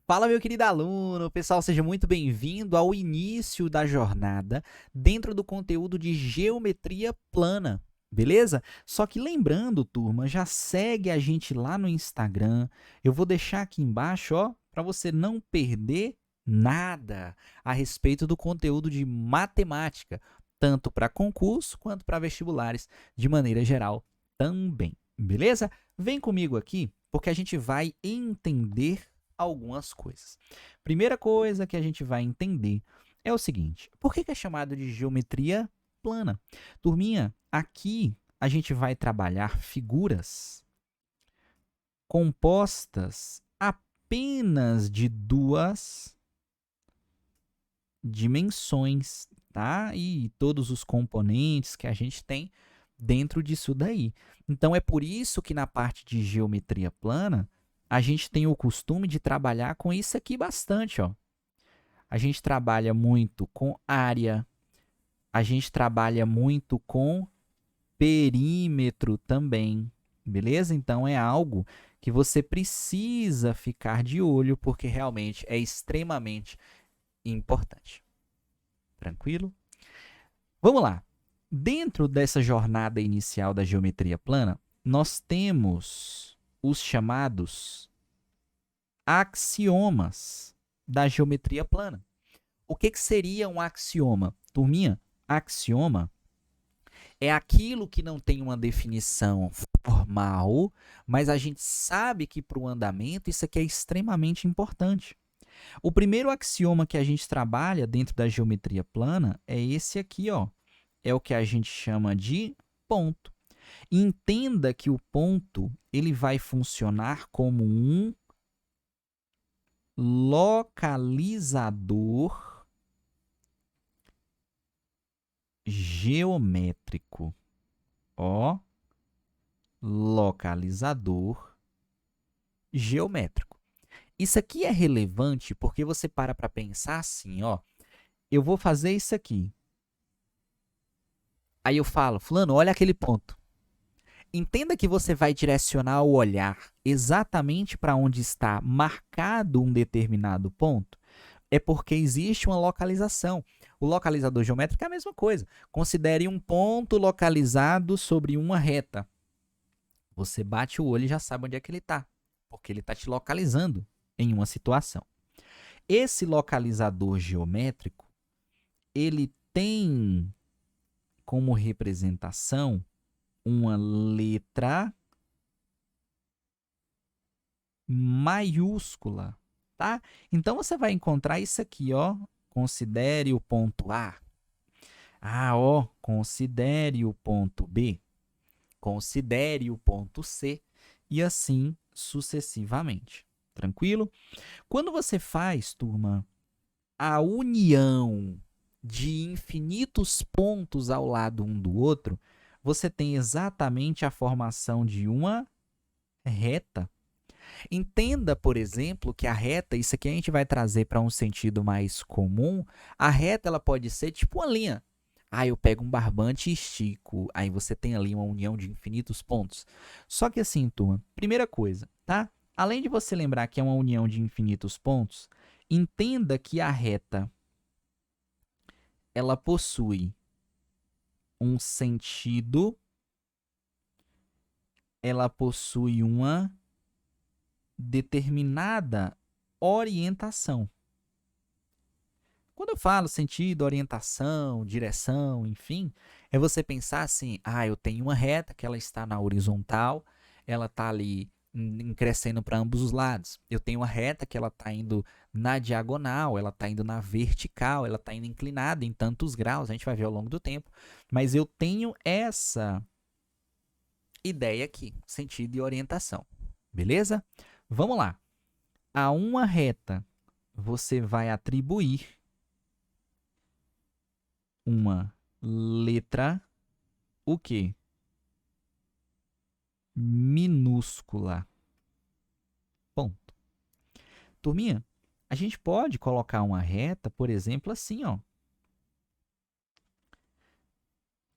Fala, meu querido aluno! Pessoal, seja muito bem-vindo ao início da jornada dentro do conteúdo de geometria plana, beleza? Só que lembrando, turma, já segue a gente lá no Instagram. Eu vou deixar aqui embaixo, ó, para você não perder nada a respeito do conteúdo de matemática, tanto para concurso quanto para vestibulares, de maneira geral também, beleza? Vem comigo aqui, porque a gente vai entender algumas coisas. Primeira coisa que a gente vai entender é o seguinte: por que é chamado de geometria plana? Turminha, aqui a gente vai trabalhar figuras compostas apenas de duas dimensões, tá? E todos os componentes que a gente tem dentro disso daí. Então é por isso que na parte de geometria plana a gente tem o costume de trabalhar com isso aqui bastante, ó. A gente trabalha muito com área, a gente trabalha muito com perímetro também, beleza? Então é algo que você precisa ficar de olho porque realmente é extremamente importante. Tranquilo? Vamos lá. Dentro dessa jornada inicial da geometria plana, nós temos os chamados axiomas da geometria plana. O que seria um axioma? Turminha, axioma é aquilo que não tem uma definição formal, mas a gente sabe que para o andamento isso aqui é extremamente importante. O primeiro axioma que a gente trabalha dentro da geometria plana é esse aqui, ó. É o que a gente chama de ponto. Entenda que o ponto ele vai funcionar como um localizador geométrico. Ó, localizador geométrico. Isso aqui é relevante porque você para pensar assim, ó. Eu vou fazer isso aqui. Aí eu falo, fulano, olha aquele ponto. Entenda que você vai direcionar o olhar exatamente para onde está marcado um determinado ponto, é porque existe uma localização. O localizador geométrico é a mesma coisa. Considere um ponto localizado sobre uma reta. Você bate o olho e já sabe onde é que ele está, porque ele está te localizando em uma situação. Esse localizador geométrico, ele tem como representação uma letra maiúscula, tá? Então você vai encontrar isso aqui, ó. Considere o ponto A. Ah, ó, considere o ponto B. Considere o ponto C e assim sucessivamente. Tranquilo? Quando você faz, turma, a união de infinitos pontos ao lado um do outro, você tem exatamente a formação de uma reta. Entenda, por exemplo, que a reta, isso aqui a gente vai trazer para um sentido mais comum, a reta ela pode ser tipo uma linha. Ah, eu pego um barbante e estico. Aí você tem ali uma união de infinitos pontos. Só que assim, turma, primeira coisa, tá? Além de você lembrar que é uma união de infinitos pontos, entenda que a reta ela possui um sentido, ela possui uma determinada orientação. Quando eu falo sentido, orientação, direção, enfim, é você pensar assim: ah, eu tenho uma reta que ela está na horizontal, ela está ali crescendo para ambos os lados. Eu tenho uma reta que ela está indo na diagonal, ela está indo na vertical, ela está indo inclinada em tantos graus, a gente vai ver ao longo do tempo. Mas eu tenho essa ideia aqui, sentido e orientação. Beleza? Vamos lá. A uma reta você vai atribuir uma letra o quê? Minúscula. Ponto. Turminha, a gente pode colocar uma reta, por exemplo, assim, ó.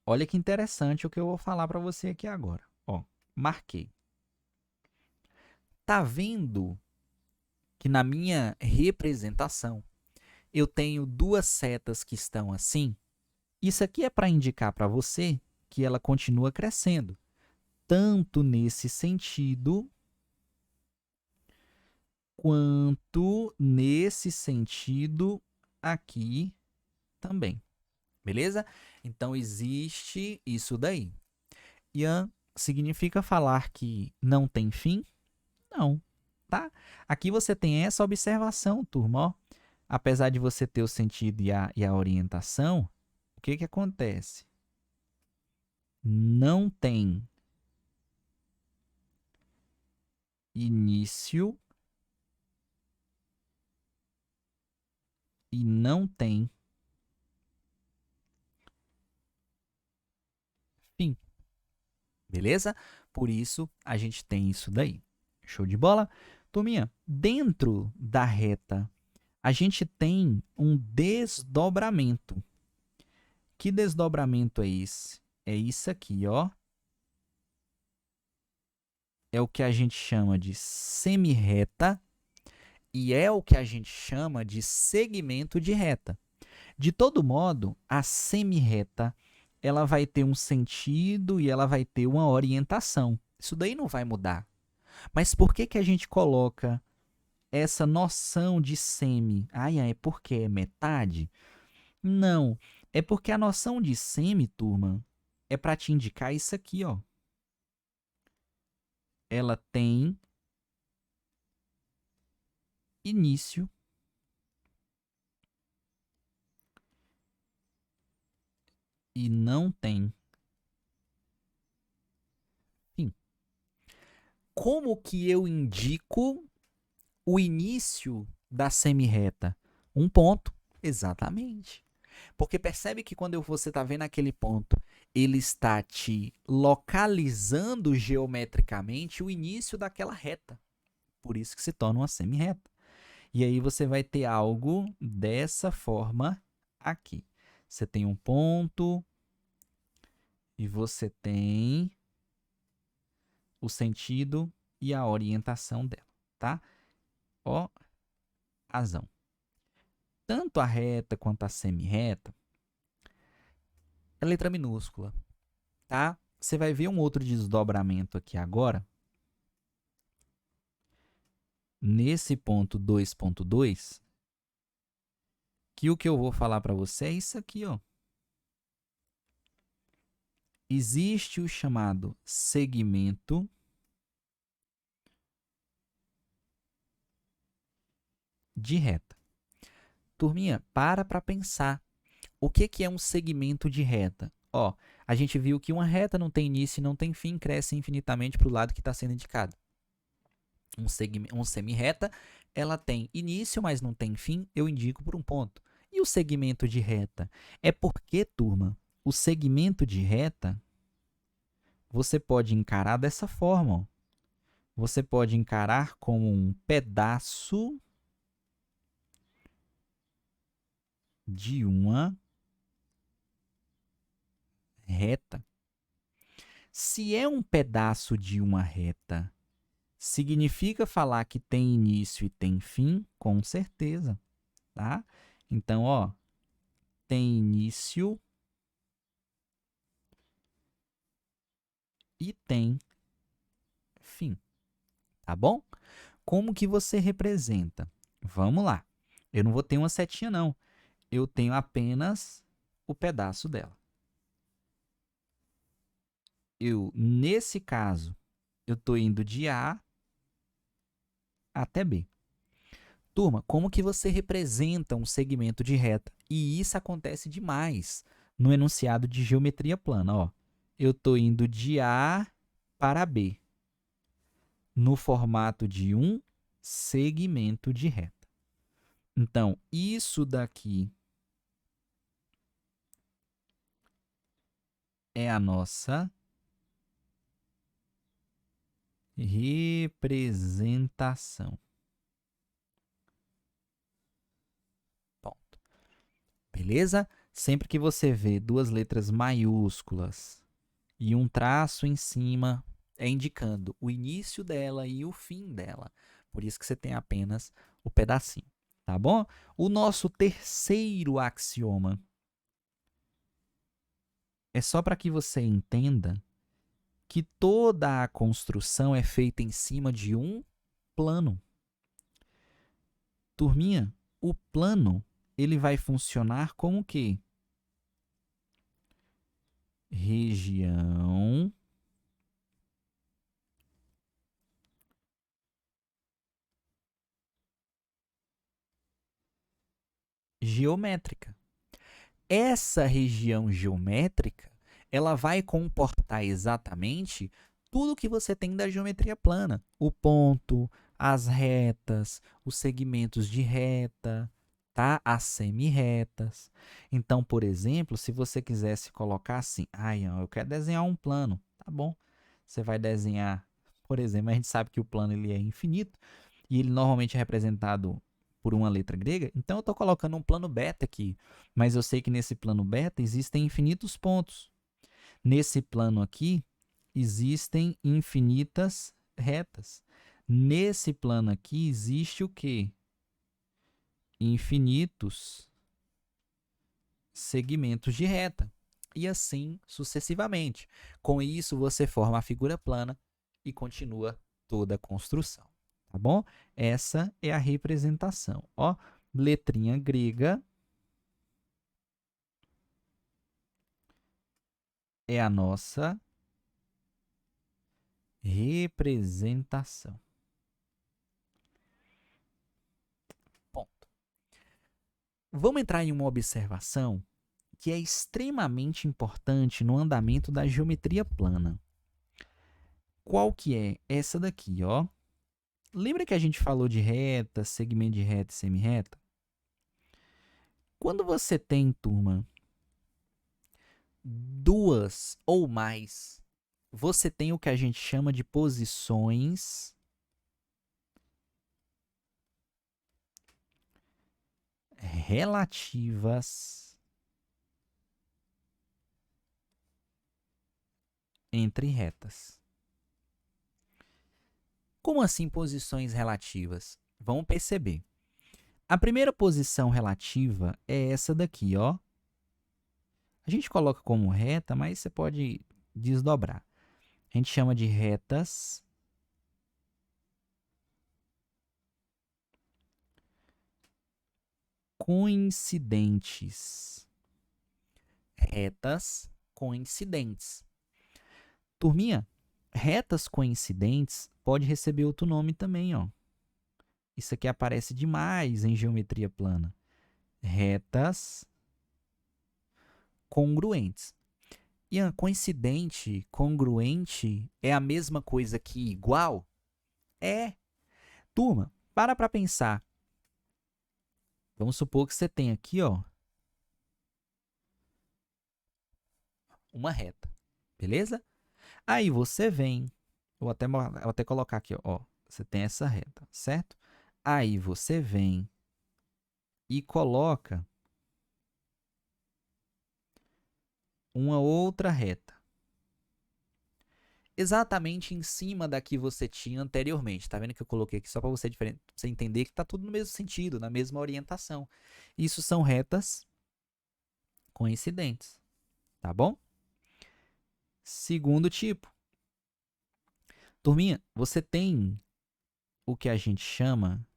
Olha que interessante o que eu vou falar para você aqui agora. Ó, marquei. Tá vendo que na minha representação eu tenho duas setas que estão assim, isso aqui é para indicar para você que ela continua crescendo, tanto nesse sentido quanto nesse sentido aqui também. Beleza? Então, existe isso daí. Ian significa falar que não tem fim? Não, tá? Aqui você tem essa observação, turma, ó. Apesar de você ter o sentido e a orientação, o que que acontece? Não tem início e não tem fim. Beleza? Por isso, a gente tem isso daí. Show de bola? Turminha, dentro da reta, a gente tem um desdobramento. Que desdobramento é esse? É isso aqui, ó. É o que a gente chama de semirreta e é o que a gente chama de segmento de reta. De todo modo, a semirreta ela vai ter um sentido e ela vai ter uma orientação. Isso daí não vai mudar. Mas por que que a gente coloca essa noção de semi? É porque é metade? Não, é porque a noção de semi, turma, é para te indicar isso aqui, ó. Ela tem início e não tem fim. Como que eu indico o início da semirreta? Um ponto, exatamente. Porque percebe que quando você está vendo aquele ponto, ele está te localizando geometricamente o início daquela reta. Por isso que se torna uma semirreta. E aí você vai ter algo dessa forma aqui. Você tem um ponto e você tem o sentido e a orientação dela, tá? Ó, razão. Tanto a reta quanto a semirreta é letra minúscula, tá? Você vai ver um outro desdobramento aqui agora. Nesse ponto 2.2, que o que eu vou falar para você é isso aqui, ó. Existe o chamado segmento de reta. Turminha, para pensar. O que é um segmento de reta? Ó, a gente viu que uma reta não tem início e não tem fim, cresce infinitamente para o lado que está sendo indicado. Um semirreta, ela tem início, mas não tem fim, eu indico por um ponto. E o segmento de reta? É porque, turma, o segmento de reta, você pode encarar dessa forma. Ó. Você pode encarar como um pedaço de uma reta. Se é um pedaço de uma reta, significa falar que tem início e tem fim? Com certeza, tá? Então, ó, tem início e tem fim, tá bom? Como que você representa? Vamos lá. Eu não vou ter uma setinha, não. Eu tenho apenas o pedaço dela. Nesse caso, eu estou indo de A até B. Turma, como que você representa um segmento de reta? E isso acontece demais no enunciado de geometria plana. Ó. Eu estou indo de A para B no formato de um segmento de reta. Então, isso daqui é a nossa representação. Ponto. Beleza? Sempre que você vê duas letras maiúsculas e um traço em cima, é indicando o início dela e o fim dela. Por isso que você tem apenas o pedacinho, tá bom? O nosso terceiro axioma é só para que você entenda que toda a construção é feita em cima de um plano. Turminha, o plano ele vai funcionar como o quê? Região geométrica. Essa região geométrica, ela vai comportar exatamente tudo que você tem da geometria plana. O ponto, as retas, os segmentos de reta, tá? As semi-retas. Então, por exemplo, se você quisesse colocar assim, eu quero desenhar um plano, tá bom? Você vai desenhar, por exemplo, a gente sabe que o plano ele é infinito e ele normalmente é representado por uma letra grega, então eu estou colocando um plano beta aqui, mas eu sei que nesse plano beta existem infinitos pontos. Nesse plano aqui, existem infinitas retas. Nesse plano aqui, existe o quê? Infinitos segmentos de reta. E assim sucessivamente. Com isso, você forma a figura plana e continua toda a construção. Tá bom? Essa é a representação. Ó, letrinha grega é a nossa representação. Ponto. Vamos entrar em uma observação que é extremamente importante no andamento da geometria plana. Qual que é? Essa daqui, ó. Lembra que a gente falou de reta, segmento de reta e semi-reta? Quando você tem, turma, duas ou mais, você tem o que a gente chama de posições relativas entre retas. Como assim posições relativas? Vamos perceber. A primeira posição relativa é essa daqui, ó. A gente coloca como reta, mas você pode desdobrar. A gente chama de retas coincidentes. Retas coincidentes. Turminha, retas coincidentes pode receber outro nome também, ó. Isso aqui aparece demais em geometria plana. Retas congruentes. Ian, coincidente, congruente é a mesma coisa que igual? É. Turma, para pensar. Vamos supor que você tem aqui, ó, uma reta, beleza? Aí você vem, vou até colocar aqui, ó, você tem essa reta, certo? Aí você vem e coloca uma outra reta. Exatamente em cima da que você tinha anteriormente. Tá vendo que eu coloquei aqui só para você entender que está tudo no mesmo sentido, na mesma orientação. Isso são retas coincidentes, tá bom? Segundo tipo. Turminha, você tem o que a gente chama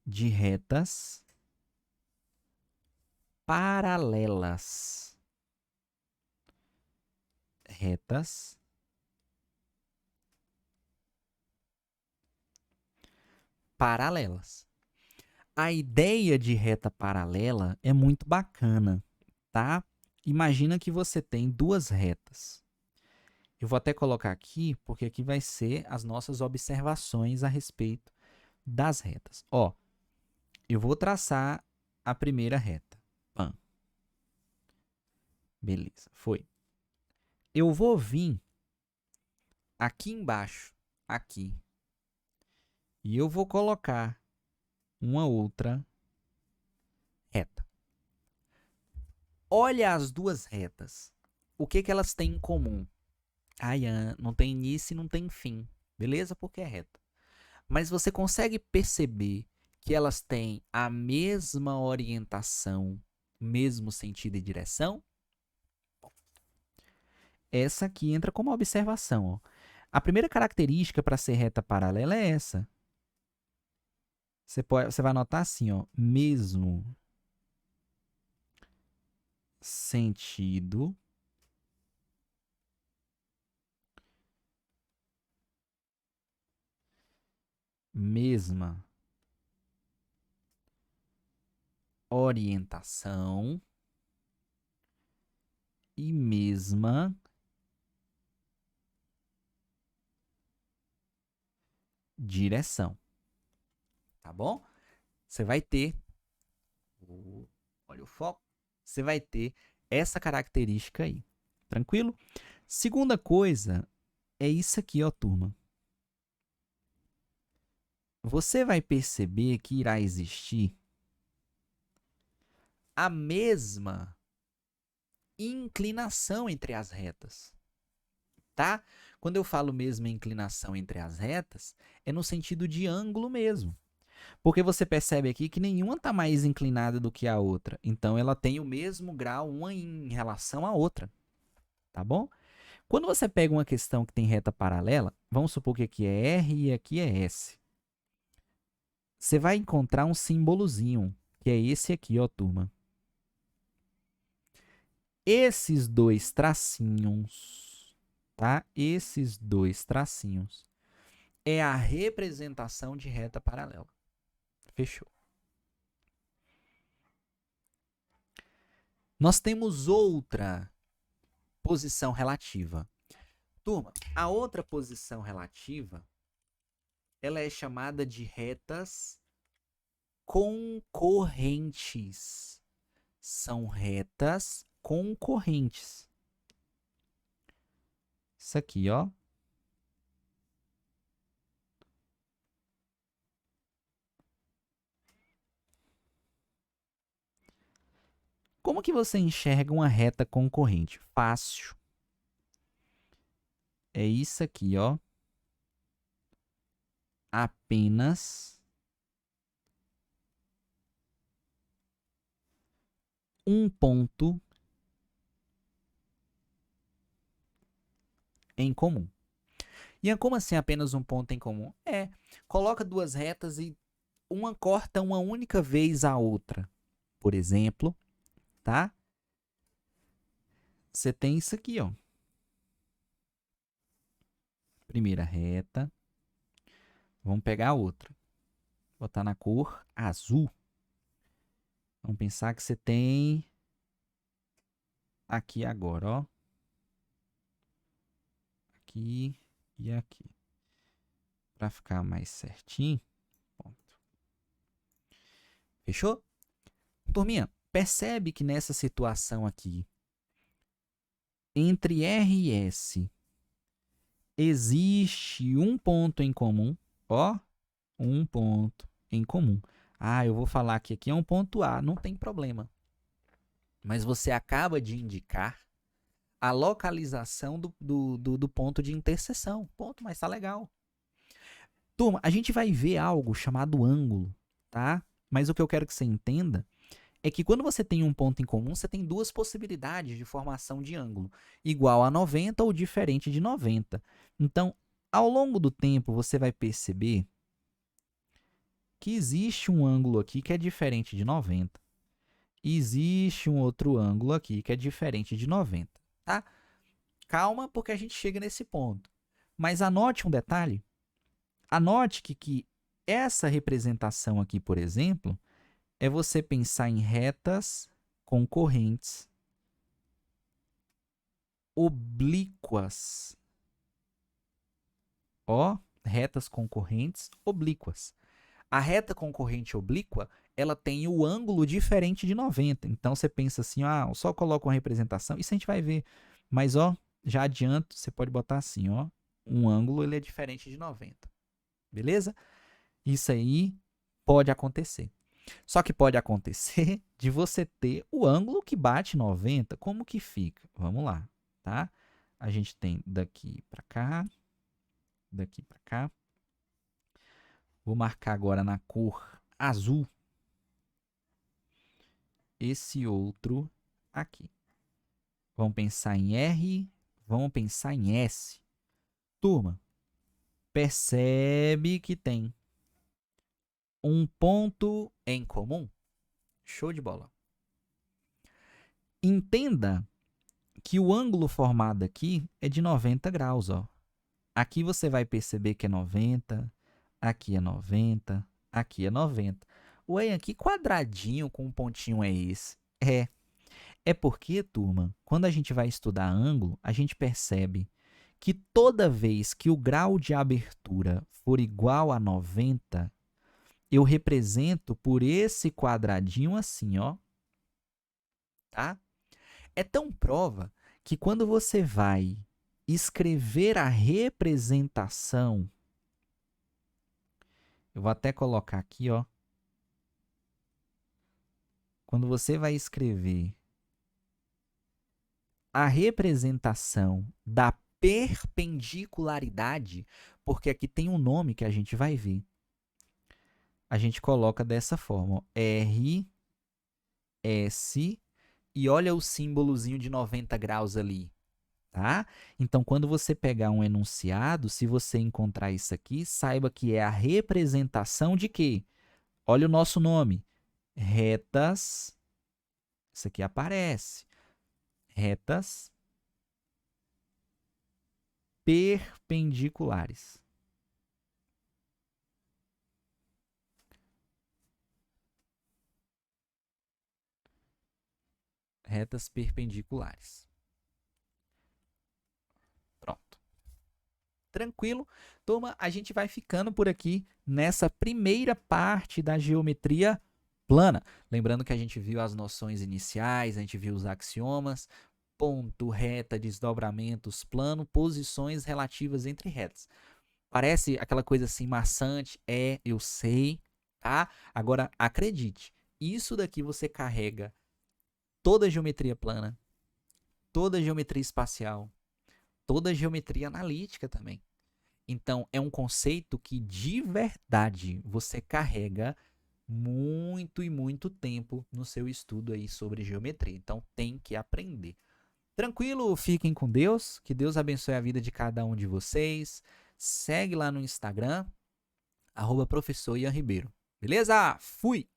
de retas paralelas. Retas paralelas. A ideia de reta paralela é muito bacana, tá? Imagina que você tem duas retas. Eu vou até colocar aqui, porque aqui vai ser as nossas observações a respeito das retas. Ó, eu vou traçar a primeira reta. Pam. Beleza, foi. Eu vou vir aqui embaixo, aqui, e eu vou colocar uma outra reta. Olha as duas retas. O que elas têm em comum? Não tem início e não tem fim. Beleza? Porque é reta. Mas você consegue perceber que elas têm a mesma orientação, mesmo sentido e direção? Essa aqui entra como observação. Ó. A primeira característica para ser reta paralela é essa. Você vai anotar assim, ó, mesmo sentido mesma orientação e mesma direção, tá bom? Você vai ter, olha o foco, você vai ter essa característica aí, tranquilo? Segunda coisa é isso aqui, ó, turma. Você vai perceber que irá existir a mesma inclinação entre as retas, tá? Quando eu falo mesma inclinação entre as retas, é no sentido de ângulo mesmo. Porque você percebe aqui que nenhuma está mais inclinada do que a outra. Então, ela tem o mesmo grau uma em relação à outra, tá bom? Quando você pega uma questão que tem reta paralela, vamos supor que aqui é R e aqui é S. Você vai encontrar um símbolozinho, que é esse aqui, ó, turma. Esses dois tracinhos, tá? Esses dois tracinhos é a representação de reta paralela. Fechou. Nós temos outra posição relativa. Turma, a outra posição relativa, ela é chamada de retas concorrentes. São retas concorrentes. Isso aqui, ó. Como que você enxerga uma reta concorrente? Fácil. É isso aqui, ó. Apenas um ponto em comum. E como assim apenas um ponto em comum? Coloca duas retas e uma corta uma única vez a outra. Por exemplo, tá? Você tem isso aqui, ó. Primeira reta. Vamos pegar a outra. Botar na cor azul. Vamos pensar que você tem aqui agora, ó. Aqui e aqui. Para ficar mais certinho. Ponto. Fechou? Turminha, percebe que nessa situação aqui, entre R e S, existe um ponto em comum, ó, um ponto em comum. Ah, eu vou falar que aqui é um ponto A, não tem problema. Mas você acaba de indicar a localização do ponto de interseção. Ponto, mas tá legal. Turma, a gente vai ver algo chamado ângulo, tá? Mas o que eu quero que você entenda é que quando você tem um ponto em comum, você tem duas possibilidades de formação de ângulo, igual a 90 ou diferente de 90. Então, ao longo do tempo, você vai perceber que existe um ângulo aqui que é diferente de 90. E existe um outro ângulo aqui que é diferente de 90, tá? Calma, porque a gente chega nesse ponto. Mas anote um detalhe. Anote que essa representação aqui, por exemplo, é você pensar em retas concorrentes oblíquas. Ó, retas concorrentes oblíquas. A reta concorrente oblíqua, ela tem o ângulo diferente de 90. Então, você pensa assim, ah, eu só coloco uma representação. Isso a gente vai ver. Mas, ó, já adianto, você pode botar assim, ó. Um ângulo, ele é diferente de 90. Beleza? Isso aí pode acontecer. Só que pode acontecer de você ter o ângulo que bate 90. Como que fica? Vamos lá, tá? A gente tem daqui para cá, daqui para cá. Vou marcar agora na cor azul esse outro aqui. Vamos pensar em R, vamos pensar em S. Turma, percebe que tem um ponto em comum? Show de bola. Entenda que o ângulo formado aqui é de 90 graus. Ó. Aqui você vai perceber que é 90, aqui é 90, aqui é 90. Ué, que quadradinho com um pontinho é esse? É porque, turma, quando a gente vai estudar ângulo, a gente percebe que toda vez que o grau de abertura for igual a 90, eu represento por esse quadradinho assim, ó. Tá? É tão prova que quando você vai escrever a representação, eu vou até colocar aqui, ó. Quando você vai escrever a representação da perpendicularidade, porque aqui tem um nome que a gente vai ver. A gente coloca dessa forma, ó, R, S, e olha o símbolozinho de 90 graus ali, tá? Então, quando você pegar um enunciado, se você encontrar isso aqui, saiba que é a representação de quê? Olha o nosso nome, retas, isso aqui aparece, retas perpendiculares. Retas perpendiculares. Pronto. Tranquilo? Turma, a gente vai ficando por aqui nessa primeira parte da geometria plana. Lembrando que a gente viu as noções iniciais, a gente viu os axiomas, ponto, reta, desdobramentos, plano, posições relativas entre retas. Parece aquela coisa assim maçante? Eu sei, tá? Agora, acredite, isso daqui você carrega toda a geometria plana, toda a geometria espacial, toda a geometria analítica também. Então, é um conceito que, de verdade, você carrega muito e muito tempo no seu estudo aí sobre geometria. Então, tem que aprender. Tranquilo? Fiquem com Deus. Que Deus abençoe a vida de cada um de vocês. Segue lá no Instagram, @professor Ian Ribeiro. Beleza? Fui!